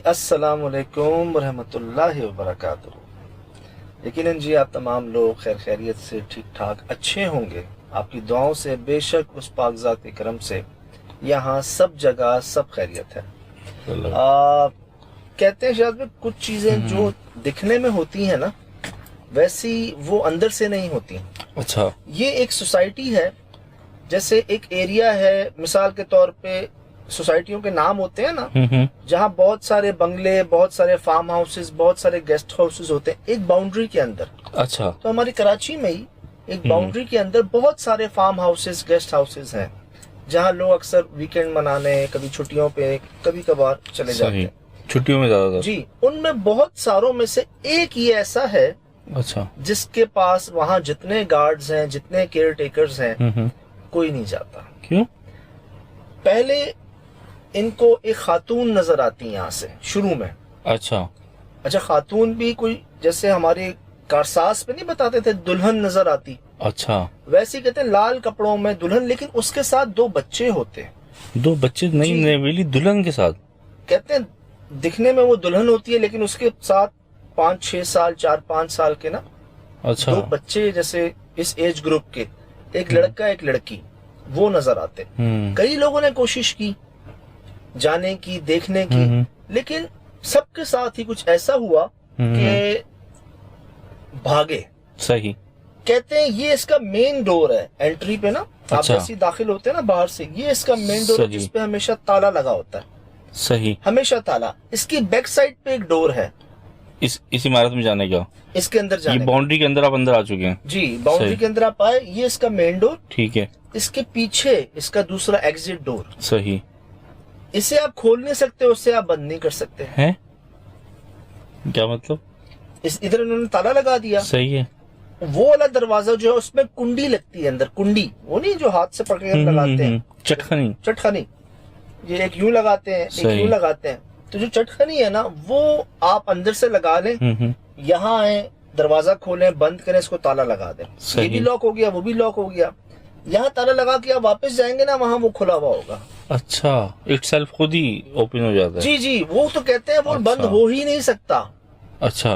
अस्सलामु अलैकुम वरहमतुल्लाहि वबरकातुहू। यकीनन जी आप तमाम लोग खैर खैरियत से ठीक ठाक अच्छे होंगे। आपकी दुआओं से बेशक उस पाकज़ात के करम से यहाँ सब जगह सब खैरियत है। कहते हैं शायद में कुछ चीज़ें जो दिखने में होती हैं ना वैसी वो अंदर से नहीं होती। अच्छा, ये एक सोसाइटी है, जैसे एक एरिया है, मिसाल के तौर पे सोसाइटियों के नाम होते हैं ना, जहाँ बहुत सारे बंगले, बहुत सारे फार्म हाउसेस, बहुत सारे गेस्ट हाउसेस होते हैं एक बाउंड्री के अंदर। अच्छा, तो हमारी कराची में ही एक बाउंड्री के अंदर बहुत सारे फार्म हाउसेस, गेस्ट हाउसेस हैं, जहाँ लोग अक्सर वीकेंड मनाने, कभी छुट्टियों पे, कभी कभार चले जाते हैं। छुट्टियों में ज्यादातर जी, उनमें बहुत सारों में से एक ये ऐसा है, अच्छा, जिसके पास वहाँ जितने गार्ड्स हैं, जितने केयर टेकर्स हैं, कोई नहीं जाता। क्यों? पहले इनको एक खातून नजर आती है यहाँ से शुरू में। अच्छा, खातून भी कोई, जैसे हमारे कारसास पे नहीं बताते थे दुल्हन नजर आती, अच्छा, वैसे कहते हैं लाल कपड़ों में दुल्हन, लेकिन उसके साथ दो बच्चे होते। दो बच्चे? नहीं, नवेली दुल्हन के साथ? कहते हैं दिखने में वो दुल्हन होती है, लेकिन उसके साथ 5-6 साल, 4-5 साल के ना, अच्छा, दो बच्चे जैसे इस एज ग्रुप के, एक लड़का एक लड़की, वो नजर आते। कई लोगों ने कोशिश की जाने की, देखने की, लेकिन सबके साथ ही कुछ ऐसा हुआ कि भागे। सही। कहते हैं ये इसका मेन डोर है एंट्री पे ना, आप जैसे दाखिल होते हैं ना बाहर से, ये इसका मेन डोर है जिसपे हमेशा ताला लगा होता है। सही, हमेशा ताला। इसकी बैक साइड पे एक डोर है इस इमारत में जाने का, इसके अंदर जाने। ये बाउंड्री के अंदर आप अंदर आ चुके हैं? जी, बाउंड्री के अंदर आप आए, ये इसका मेन डोर। ठीक है। इसके पीछे इसका दूसरा एग्जिट डोर। सही। इसे आप खोल नहीं सकते, उससे आप बंद नहीं कर सकते हैं। क्या मतलब? इधर इन्होंने ताला लगा दिया। सही है। वो वाला दरवाजा जो है उसमें कुंडी लगती है अंदर, कुंडी, वो नहीं जो हाथ से पकड़ कर लगाते हैं, चटखनी। चटखनी, ये एक यूं लगाते हैं, एक यूं लगाते हैं। तो जो चटखनी है ना, वो आप अंदर से लगा लें, यहाँ आए, दरवाजा खोलें, बंद करें, इसको ताला लगा दें। ये भी लॉक हो गया, वो भी लॉक हो गया। यहाँ ताला लगा के आप वापस जाएंगे ना, वहाँ वो खुला हुआ होगा। अच्छा, इट सेल्फ खुद ही ओपन हो जाता है? जी जी, वो तो कहते हैं वो बंद हो ही नहीं सकता। अच्छा,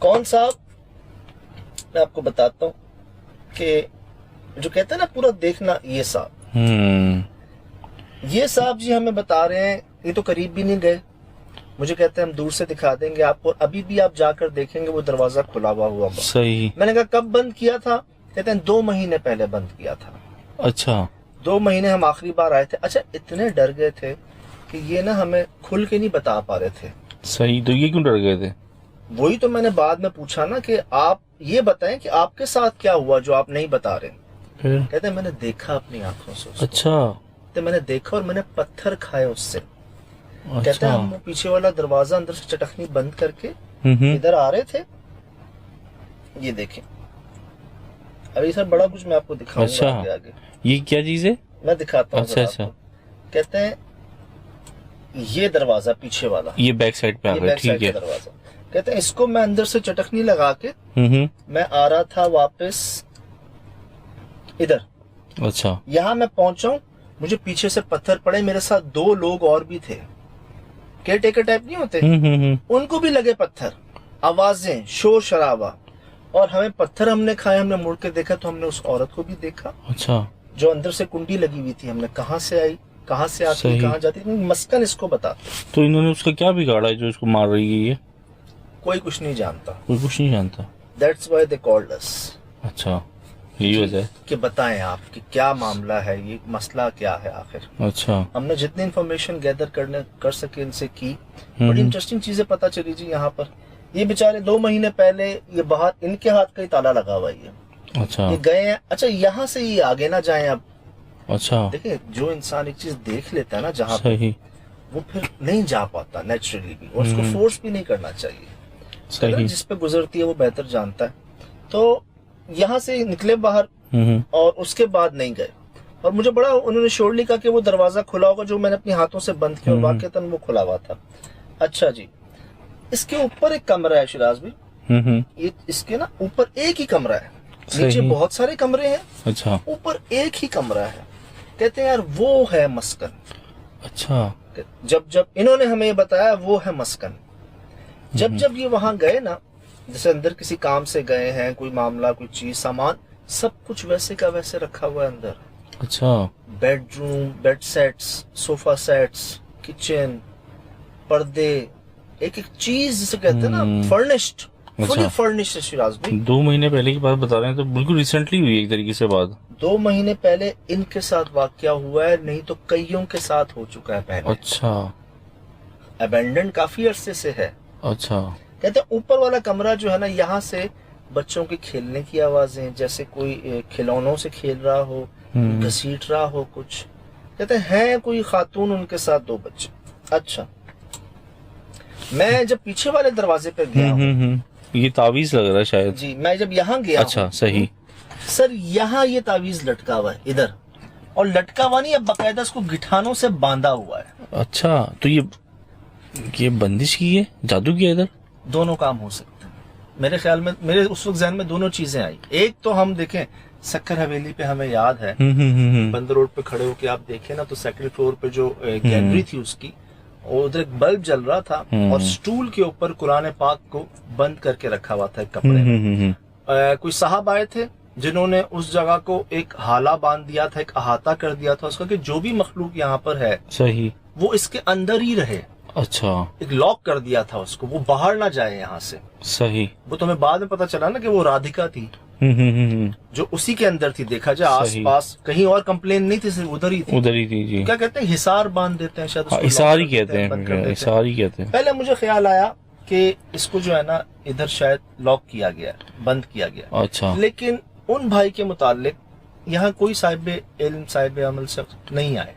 कौन साहब? मैं आपको बताता हूँ कि जो कहते हैं ना पूरा देखना, ये साहब, ये साहब जी हमें बता रहे हैं, ये तो करीब भी नहीं गए, मुझे कहते हैं हम दूर से दिखा देंगे आपको, अभी भी आप जाकर देखेंगे वो दरवाजा खुला हुआ। सही। मैंने कहा कब बंद किया था? कहते हैं 2 महीने पहले बंद किया था। अच्छा, 2 महीने हम आखिरी बार आए थे। अच्छा, इतने डर गए थे कि ये ना हमें खुल के नहीं बता पा रहे थे। सही। तो ये क्यों डर गए थे? वही तो मैंने बाद में पूछा ना कि आप ये बताएं कि आपके साथ क्या हुआ जो आप नहीं बता रहे। कहते हैं मैंने देखा अपनी आंखों से। अच्छा। तो मैंने देखा और मैंने पत्थर खाए उससे। अच्छा। कहते हैं हम पीछे वाला दरवाजा अंदर से चटखनी बंद करके इधर आ रहे थे, ये देखें। अभी सर बड़ा कुछ मैं आपको दिखाऊंगा। अच्छा। आगे ये क्या चीज है? मैं दिखाता हूँ। अच्छा। कहते हैं ये दरवाजा पीछे वाला, ये बैक साइड पे आ गया। ठीक है। दरवाजा, कहते हैं इसको मैं अंदर से चटखनी लगा के मैं आ रहा था वापस इधर। अच्छा। यहाँ मैं पहुंचा, मुझे पीछे से पत्थर पड़े, मेरे साथ 2 लोग और भी थे, केयर टेकर टाइप नहीं होते, उनको भी लगे पत्थर, आवाजें, शोर शराबा, और हमें पत्थर हमने खाए। हमने मुड़ के देखा तो हमने उस औरत को भी देखा। अच्छा। जो अंदर से कुंडी लगी हुई थी, हमने कहाँ से आई, कहाँ से आती, कहाँ जाती, मस्कन इसको बता। तो इन्होंने उसका क्या बिगाड़ा है जो इसको मार रही है? ये कोई कुछ नहीं जानता, कोई कुछ नहीं जानता। That's why they called us। अच्छा, यही वजह है कि बताएं आप कि क्या मामला है, ये मसला क्या है आखिर। अच्छा। हमने जितनी इन्फॉर्मेशन गैदर कर सके इनसे की, बड़ी इंटरेस्टिंग चीजें पता चली जी। यहाँ पर ये बेचारे 2 महीने पहले ये बाहर, इनके हाथ का ही ताला लगा हुआ है। अच्छा। ये गए हैं। अच्छा, यहाँ से ये आगे ना जाए अब। अच्छा। देखिए, जो इंसान एक चीज देख लेता है ना जहाँ पे, वो फिर नहीं जा पाता नेचुरली भी, और उसको फोर्स भी नहीं करना चाहिए। सही। जिस पे गुजरती है वो बेहतर जानता है। तो यहाँ से निकले बाहर और उसके बाद नहीं गए, और मुझे बड़ा उन्होंने श्योरली कहा कि वो दरवाजा खुला होगा जो मैंने अपने हाथों से बंद किया, और वाकईतन वो खुला हुआ था। अच्छा जी, इसके ऊपर एक कमरा है शिराज भी, ये इसके ना ऊपर एक ही कमरा है, नीचे बहुत सारे कमरे हैं। अच्छा। ऊपर एक ही कमरा है। कहते हैं यार वो है मस्कन। अच्छा। जब जब इन्होंने हमें ये बताया वो है मस्कन। जब जब ये वहां गए ना, जैसे अंदर किसी काम से गए हैं, कोई मामला, कोई चीज, सामान, सब कुछ वैसे का वैसे रखा हुआ है अंदर। अच्छा। Bedroom, bed sets, sofa sets, kitchen, पर्दे, एक एक चीज जिसे कहते हैं ना फर्निश्ड, फुली फर्निश्ड है शिराज भाई। 2 महीने पहले की बात बता रहे हैं, तो बिल्कुल रिसेंटली हुई एक तरीके से बात। 2 महीने पहले इनके साथ वाकया हुआ है, नहीं तो कईयों के साथ हो चुका है पहले। अच्छा। अबेंडन काफी अरसे से है। अच्छा। कहते हैं ऊपर वाला कमरा जो है ना, यहाँ से बच्चों के खेलने की आवाजें, जैसे कोई खिलौनों से खेल रहा हो, घसीट रहा हो कुछ। कहते हैं कोई खातून, उनके साथ 2 बच्चे। अच्छा, मैं जब पीछे वाले दरवाजे पे गया हूँ, ये तावीज लग रहा है शायद जी, मैं जब यहाँ गया, अच्छा सही सर, यहाँ ये तावीज लटका हुआ है इधर, और लटका हुआ नहीं, अब बाकायदा इसको गिठानों से बांधा हुआ है। अच्छा, तो ये बंदिश की है, जादू की है इधर? दोनों काम हो सकते हैं मेरे ख्याल में। मेरे उस वक्त ज़हन में दोनों चीजें आई। एक तो हम देखें सक्कर हवेली पे, हमें याद है बंद रोड पे खड़े होके आप देखें ना, तो सेकंड फ्लोर पे जो गैलरी थी उसकी, और उधर एक बल्ब जल रहा था, और स्टूल के ऊपर कुरान पाक को बंद करके रखा हुआ था एक कपड़े में। कोई साहब आए थे जिन्होंने उस जगह को एक हाला बांध दिया था, एक अहाता कर दिया था उसका, कि जो भी मखलूक यहाँ पर है सही वो इसके अंदर ही रहे। अच्छा, एक लॉक कर दिया था उसको, वो बाहर ना जाए यहाँ से। सही। वो तो हमें बाद में पता चला ना कि वो राधिका थी जो उसी के अंदर थी। देखा जाए आस-पास कहीं और कंप्लेन नहीं थी, सिर्फ उधर ही थी। उधर ही थी जी। क्या कहते हैं, हिसार बांध देते हैं शायद, हिसार ही कहते हैं, हिसार ही कहते हैं। पहले मुझे ख्याल आया कि इसको जो है ना इधर शायद लॉक किया गया, बंद किया गया। अच्छा। लेकिन उन भाई के मुतालिक यहाँ कोई साहिब इल्म, साहिब अमल शख्स नहीं आए,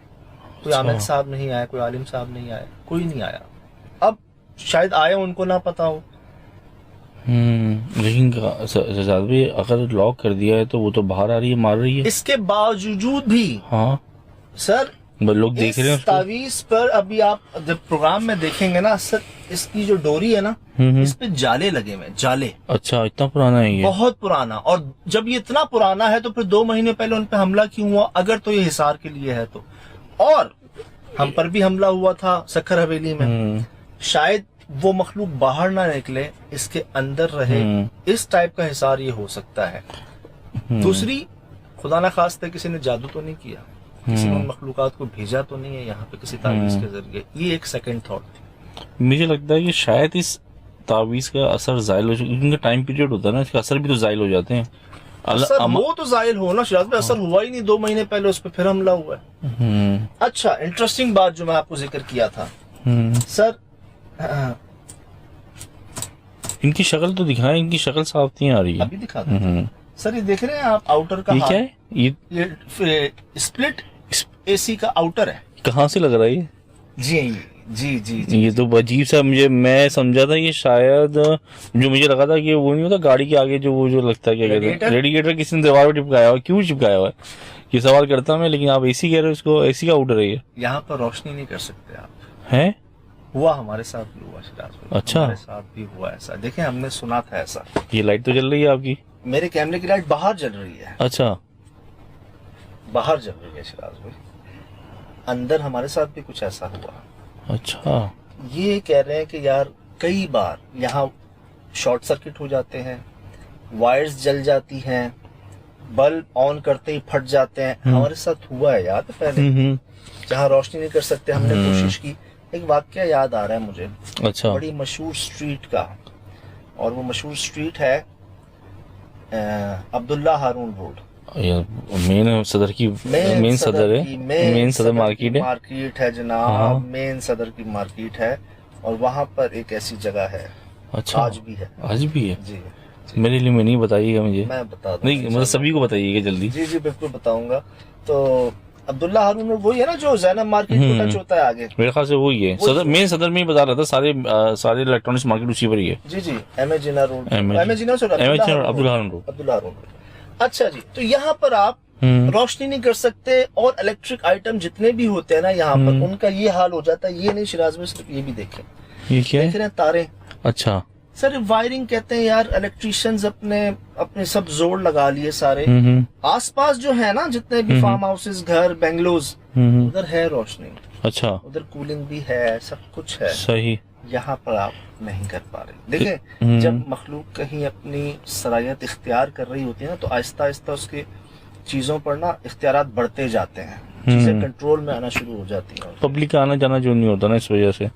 कोई आमिर साहब नहीं आया, कोई आलिम साहब नहीं आया, कोई नहीं आया। अब शायद आए, उनको ना पता हो। लेकिन भी अगर लॉक कर दिया है तो वो तो बाहर आ रही है, मार रही है। इसके बावजूद भी हाँ सर, लोग देख रहे हैं तावीज पर। अभी आप जब प्रोग्राम में देखेंगे ना सर, इसकी जो डोरी है ना, इस पे जाले लगे हुए, जाले। अच्छा, इतना पुराना है ये? बहुत पुराना। और जब ये इतना पुराना है तो फिर 2 महीने पहले उन पे हमला क्यों हुआ, अगर तो ये हिसार के लिए है तो। और हम पर भी हमला हुआ था सक्कर हवेली में, शायद वो मखलूक बाहर ना निकले, इसके अंदर रहे, इस टाइप का हिसार ये हो सकता है। दूसरी, खुदा ना खास्ते किसी ने जादू तो नहीं किया, किसी ने उन मखलूकात को भेजा तो नहीं है यहाँ पे किसी तावीज के जरिए। ये एक सेकंड थॉट थी। मुझे लगता है कि शायद इस तावीज का असर जायल हो, क्योंकि टाइम पीरियड होता है ना, इसका असर भी तो जायल हो जाते हैं। असर वो तो जाहिल हो ना शिराज में, असर हुआ ही नहीं। 2 महीने पहले उस पर फिर हमला हुआ है। अच्छा, इंटरेस्टिंग बात जो मैं आपको जिक्र किया था सर, इनकी शक्ल तो दिखाएं, इनकी शक्ल साफ नहीं आ रही है। अभी दिखा दो सर, ये देख रहे हैं आप आउटर का? ये क्या है? ये स्प्लिट एसी का आउटर है। कहाँ से लग रहा है ये? जी जी जी जी, ये तो अजीब सा, मैं समझा था ये शायद, जो मुझे लगा था कि वो नहीं होता गाड़ी के आगे जो वो जो लगता है, क्या कहते हैं, रेडिएटर किसी ने दीवार पर चिपकाया हुआ, क्यों चिपकाया हुआ है ये सवाल करता मैं। लेकिन आप एसी कह रहे हो, इसको एसी का आउटर है ये? यहाँ पर रोशनी नहीं कर सकते आप। हैं? हुआ, हमारे साथ भी हुआ शिराज भाई। अच्छा, हमारे साथ भी हुआ ऐसा। देखें, हमने सुना था ऐसा। ये लाइट तो जल रही है आपकी? मेरे कैमरे की लाइट बाहर जल रही है। अच्छा, बाहर जल रही है शिराज भाई। अंदर हमारे साथ भी कुछ ऐसा हुआ। अच्छा। ये कह रहे हैं कि यार कई बार यहाँ शॉर्ट सर्किट हो जाते हैं, वायर्स जल जाती हैं, बल्ब ऑन करते ही फट जाते हैं। हमारे साथ हुआ है, याद है पहले, जहाँ रोशनी नहीं कर सकते, हमने कोशिश की। एक वाकया याद आ रहा है मुझे। अच्छा। बड़ी मशहूर स्ट्रीट का, और वो मशहूर स्ट्रीट है अब्दुल्ला हारून रोड। मेन सदर की मेन सदर है, मेन सदर मार्केट है जनाब। मेन सदर की मार्केट है, और वहाँ पर एक ऐसी जगह है। अच्छा, आज भी है? आज भी है जी। मेरे लिए नहीं बताइएगा मुझे। मैं बता दूं, नहीं मतलब सभी को बताइएगा जल्दी। जी जी बिल्कुल बताऊंगा। तो अब्दुल्ला हारून वही है ना जो जैनब मार्केट को टच होता है आगे? मेरे ख्याल से वही है। सदर, मेन सदर में ही बता रहा था, सारे इलेक्ट्रॉनिक्स मार्केट उसी पर ही है। जी जी, एमए रोड, अब्दुल्ला हारून रोड। अच्छा जी, तो यहाँ पर आप रोशनी नहीं कर सकते, और इलेक्ट्रिक आइटम जितने भी होते हैं ना यहाँ पर, उनका ये हाल हो जाता है। ये नहीं शिराज में, सिर्फ ये भी देखें, ये क्या देख रहे हैं तारे? अच्छा सर, वायरिंग कहते हैं यार, इलेक्ट्रिशियंस अपने सब जोड़ लगा लिए सारे। आसपास जो है ना जितने भी फार्म हाउसेस, घर, बेंगलोज, उधर है रोशनी। अच्छा, उधर कूलिंग भी है, सब कुछ है, सही। यहाँ पर आप नहीं कर पा रहे। देखें, जब मखलूक कहीं अपनी सलाहियत इख्तियार कर रही होती है ना, तो आहिस्ता आहिस्ता उसके चीजों पर ना इख्तियारात बढ़ते जाते हैं, चीजें कंट्रोल में आना शुरू हो जाती हैं, पब्लिक का आना जाना जो नहीं होता ना, इस वजह से।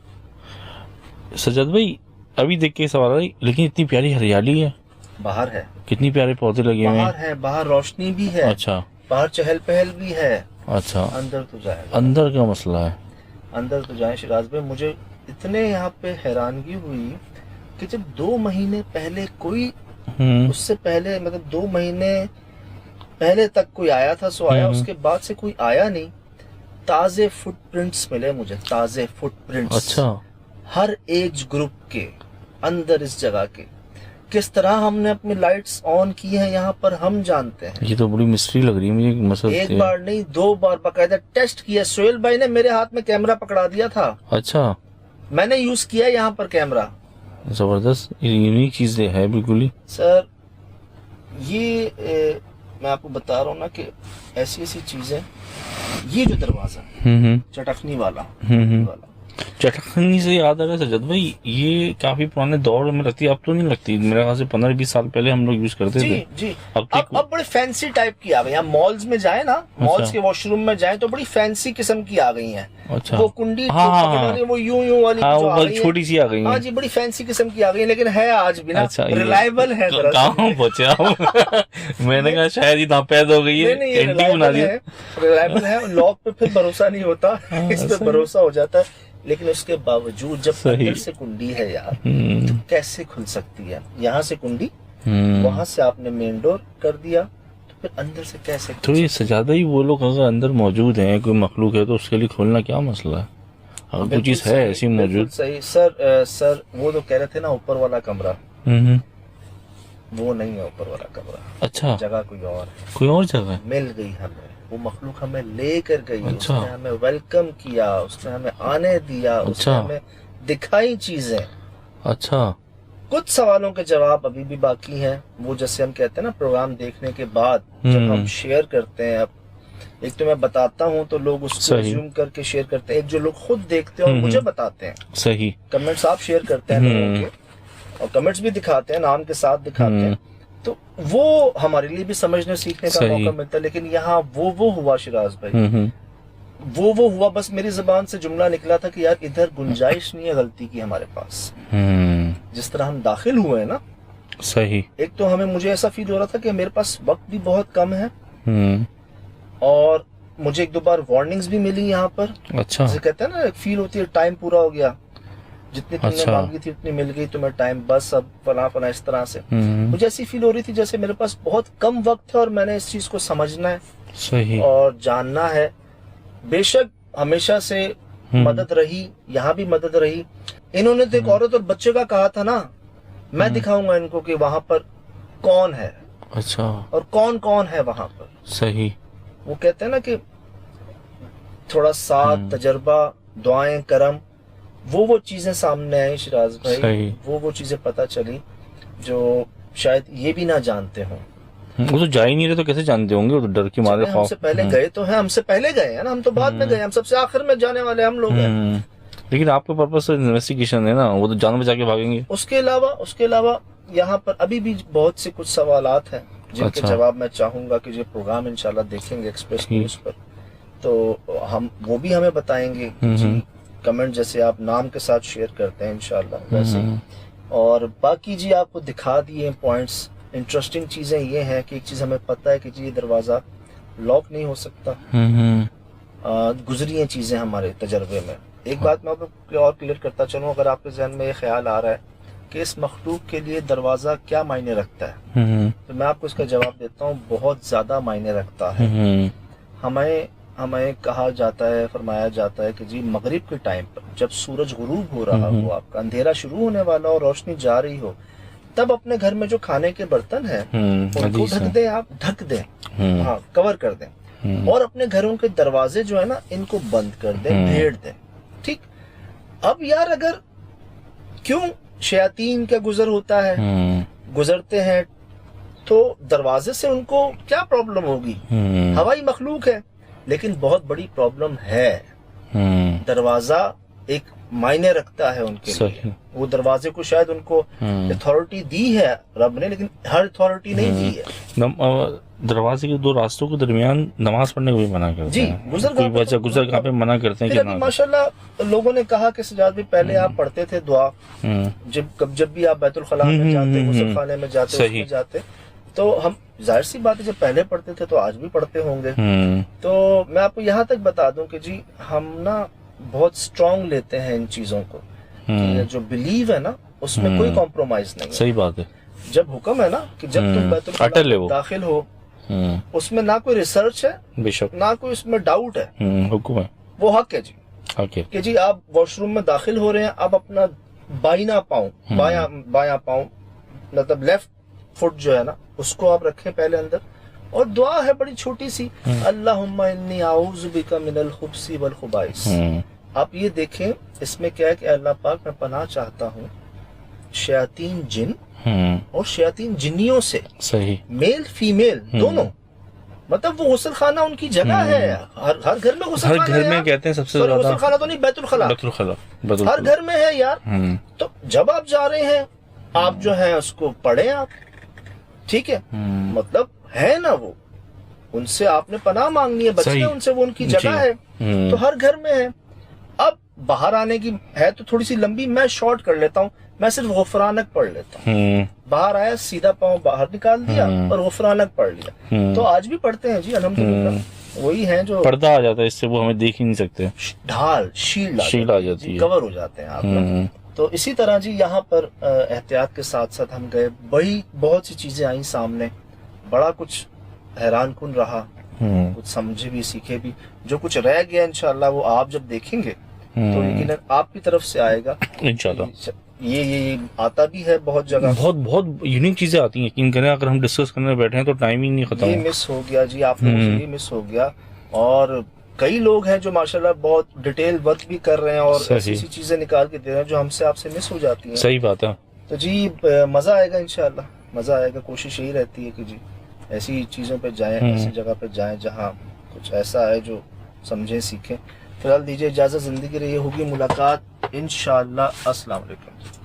सज्जाद भाई, अभी देख के सवाल है, लेकिन इतनी प्यारी हरियाली है बाहर, है कितनी प्यारे पौधे लगे हुए बाहर हैं। है, बाहर रोशनी भी है, अच्छा, बाहर चहल पहल भी है। अच्छा, अंदर तो जाए, अंदर का मसला है। अंदर तो जाए शिराज भाई। मुझे इतने यहाँ पे हैरानगी हुई कि जब 2 महीने पहले कोई, उससे पहले मतलब 2 महीने पहले तक कोई आया था सो आया, उसके बाद से कोई आया नहीं। ताजे फुटप्रिंट्स मिले मुझे, ताजे फुटप्रिंट्स। अच्छा, हर एज ग्रुप के अंदर इस जगह के। किस तरह हमने अपनी लाइट्स ऑन की हैं यहाँ पर हम जानते हैं। ये तो बड़ी मिस्ट्री लग रही है मुझे। मसला एक बार नहीं 2 बार बाकायदा टेस्ट किया। सोहेल भाई ने मेरे हाथ में कैमरा पकड़ा दिया था। अच्छा, मैंने यूज किया यहाँ पर कैमरा। जबरदस्त, यूनिक चीजें है बिल्कुल ही। सर ये मैं आपको बता रहा हूँ ना कि ऐसी ऐसी चीजें, ये जो दरवाजा चटखनी वाला चटखनी से याद आ रहा है सज्जद भाई, ये काफी पुराने दौर में लगती है, अब तो नहीं लगती। मेरे ख्याल से 15-20 साल पहले हम लोग यूज करते थे। जी अब बड़े फैंसी टाइप की आ गई। यहाँ मॉल्स में जाए ना, मॉल्स के वॉशरूम में जाए तो बड़ी फैंसी किस्म की आ गई हैं। अच्छा, वो कुंडी हाँ, वो यूं वाली जो आ गई है, छोटी सी आ गई। हाँ जी, बड़ी फैंसी किस्म की आ गई, लेकिन है आज भी ना, रिलायबल है। कहाँ पहुंचे आप? मैंने कहा शायद ही पैदा हो गई है, एंटी बना दिया। रिलायबल है, लॉक पे फिर भरोसा नहीं होता, इस पे भरोसा हो जाता है। लेकिन उसके बावजूद जब अंदर से कुंडी है यार, तो कैसे खुल सकती है? यहाँ से कुंडी, वहां से आपने मेन डोर कर दिया, तो फिर अंदर से कैसे? तो ये सजादा ही वो लोग अगर अंदर मौजूद हैं, कोई मखलूक है, तो उसके लिए खोलना क्या मसला है? अगर कोई चीज है ऐसी मौजूद। सही सर वो तो कह रहे थे ना ऊपर वाला कमरा, वो नहीं है ऊपर वाला कमरा। अच्छा, जगह कोई और है, कोई और जगह मिल गई हमें। वो मखलूक हमें लेकर गई। अच्छा, उसने हमें वेलकम किया, उसने हमें आने दिया। अच्छा, उसने हमें दिखाई चीजें। अच्छा, कुछ सवालों के जवाब अभी भी बाकी हैं। वो जैसे हम कहते हैं ना, प्रोग्राम देखने के बाद जब हम शेयर करते हैं, अब एक तो मैं बताता हूँ तो लोग उसको रिज्यूम करके शेयर करते हैं, एक जो लोग खुद देखते हैं और मुझे बताते हैं। सही, कमेंट्स आप शेयर करते हैं लोगों के, और कमेंट्स भी दिखाते हैं, नाम के साथ दिखाते हैं, तो वो हमारे लिए भी समझने सीखने का मौका मिलता है। लेकिन यहाँ वो हुआ शिराज भाई, वो हुआ। बस मेरी जुबान से जुमला निकला था कि यार इधर गुंजाइश नहीं है गलती की हमारे पास। जिस तरह हम दाखिल हुए ना, सही, एक तो मुझे ऐसा फील हो रहा था कि मेरे पास वक्त भी बहुत कम है, और मुझे 1-2 बार वार्निंग्स भी मिली यहाँ पर। अच्छा, जैसे कहते हैं ना, फील होती है टाइम पूरा हो गया, जितनी तुमने मांगी थी उतनी मिल गई तुम्हें टाइम, बस अब फला इस तरह से। मुझे ऐसी फील हो रही थी जैसे मेरे पास बहुत कम वक्त है और मैंने इस चीज को समझना है, सही, और जानना है। बेशक हमेशा से मदद रही, यहाँ भी मदद रही। इन्होंने तो एक औरत और बच्चे का कहा था ना, मैं दिखाऊंगा इनको कि वहां पर कौन है। अच्छा, और कौन कौन है वहां पर। सही, वो कहते हैं ना कि थोड़ा साथ, तजर्बा, दुआएं, करम, वो चीजें सामने आई शिराज भाई। वो चीजें पता चली जो शायद ये भी ना जानते हों। वो तो जा ही नहीं रहे, तो कैसे जानते होंगे? वो तो डर की मारे हमसे पहले गए तो हैं, हमसे पहले गए हैं ना, हम तो बाद में गए, हम सबसे आखिर में जाने वाले हम लोग हैं। लेकिन आपका पर्पस इन्वेस्टिगेशन है ना, वो तो जान बचा के भागेंगे। उसके अलावा यहाँ पर अभी भी बहुत से कुछ सवालात हैं जिनके जवाब मैं चाहूंगा कि जो प्रोग्राम इंशाल्लाह देखेंगे एक्सप्रेस न्यूज पर, तो हम वो भी हमें बताएंगे। कमेंट जैसे आप नाम के साथ शेयर करते हैं इंशाल्लाह वैसे। और बाकी जी आपको दिखा दिए पॉइंट्स। इंटरेस्टिंग चीजें ये हैं कि एक चीज हमें पता है कि जी ये दरवाजा लॉक नहीं हो सकता। गुजरी हैं चीजें हमारे तजर्बे में। एक बात मैं आपको और क्लियर करता चलूं, अगर आपके जहन में ये ख्याल आ रहा है कि इस मखलूक के लिए दरवाजा क्या मायने रखता है, तो मैं आपको इसका जवाब देता हूँ, बहुत ज्यादा मायने रखता है। हमें कहा जाता है, फरमाया जाता है कि जी मगरिब के टाइम पर जब सूरज गुरूब हो रहा हो, आपका अंधेरा शुरू होने वाला और रोशनी जा रही हो, तब अपने घर में जो खाने के बर्तन हैं उनको ढक दें, आप ढक दें, हाँ कवर कर दें, और अपने घरों के दरवाजे जो है ना इनको बंद कर दें, भेड़ दें। ठीक, अब यार अगर क्यों शयातीन का गुजर होता है, गुजरते हैं, तो दरवाजे से उनको क्या प्रॉब्लम होगी? हवाई मखलूक है, लेकिन बहुत बड़ी प्रॉब्लम है। दरवाजा एक मायने रखता है उनके लिए। वो दरवाजे को शायद उनको अथॉरिटी दी है रब ने, लेकिन हर अथॉरिटी नहीं दी है। दरवाजे के दो रास्तों के दरमियान नमाज पढ़ने को भी मना करते हैं। गुजर पे मना करते हैं कि माशाल्लाह लोगों ने कहा कि सजाद भी पहले आप पढ़ते थे दुआ, जब भी आप बैतुल खला में जाते, गुस्ल खाने में जाते, उसमें जाते, तो हम जाहिर सी बात है जब पहले पढ़ते थे तो आज भी पढ़ते होंगे। तो मैं आपको यहाँ तक बता दूं कि जी हम ना बहुत स्ट्रॉन्ग लेते हैं इन चीजों को, कि जो बिलीव है ना उसमें कोई कॉम्प्रोमाइज नहीं है। सही बात है। जब हुक्म है ना कि जब तुम बैतुल खला में दाखिल हो, उसमें ना कोई रिसर्च है, बेशक ना कोई उसमें डाउट है, हुक्म है, वो हक है जी। कि जी आप वॉशरूम में दाखिल हो रहे हैं, आप अपना बाइना पाँव, बाया पाँव मतलब लेफ्ट फुट जो है ना उसको आप रखें पहले अंदर, और दुआ है बड़ी छोटी सी, अल्लाहुम्मा इन्नी आऊज़ु बिका मिनल खुब्सी वल खुबाइस। आप ये देखें इसमें क्या है कि अल्लाह पाक मैं पनाह चाहता हूँ शयातीन जिन और शयातीन जिन्नियों से। सही। मेल फीमेल दोनों, मतलब वो गुस्ल खाना उनकी जगह है। हर घर में गुस्ल खाना, हर घर में कहते हैं सबसे ज्यादा गुस्ल खाना तो नहीं, बैतुल खला हर घर में है यार। तो जब आप जा रहे हैं आप जो है उसको पढ़े आप, ठीक है, मतलब है ना वो, उनसे आपने पनाह मांगनी है, बच्चे उनसे, वो उनकी जगह है, तो हर घर में है। अब बाहर आने की है तो थोड़ी सी लंबी, मैं शॉर्ट कर लेता हूँ, मैं सिर्फ गुफरानक पढ़ लेता हूँ। बाहर आया सीधा पाँव बाहर निकाल दिया और गुफरानक पढ़ लिया। तो आज भी पढ़ते हैं जी अल्हम्दुलिल्लाह। वही है जो पर्दा आ जाता है, इससे वो हमें देख ही नहीं सकते, ढाल शील्ड आ जाती है, कवर हो जाते हैं आप। तो इसी तरह जी यहाँ पर एहतियात के साथ साथ हम गए, बड़ी बहुत सी चीजें आई सामने, बड़ा कुछ हैरान कुन रहा, कुछ समझे भी सीखे भी, जो कुछ रह गया इंशाल्लाह वो आप जब देखेंगे तो यकीनन आपकी तरफ से आएगा इंशाल्लाह। ये आता भी है बहुत जगह, बहुत यूनिक चीजें आती हैं, यकीन करें। अगर हम डिस्कस करने बैठे हैं तो टाइम ही नहीं खत्म। ये मिस हो गया जी, आप लोगों से ये मिस हो गया। और कई लोग हैं जो माशाल्लाह बहुत डिटेल वर्क भी कर रहे हैं और ऐसी चीजें निकाल के दे रहे हैं जो हमसे आपसे मिस हो जाती हैं। सही बात है। तो जी मजा आएगा इंशाल्लाह, मजा आएगा। कोशिश यही रहती है कि जी ऐसी चीजों पे जाएं, ऐसी जगह पे जाएं जहाँ कुछ ऐसा है जो समझें सीखें। फिलहाल दीजिए इजाजत, जिंदगी रही होगी मुलाकात इंशाल्लाह। अस्सलाम वालेकुम।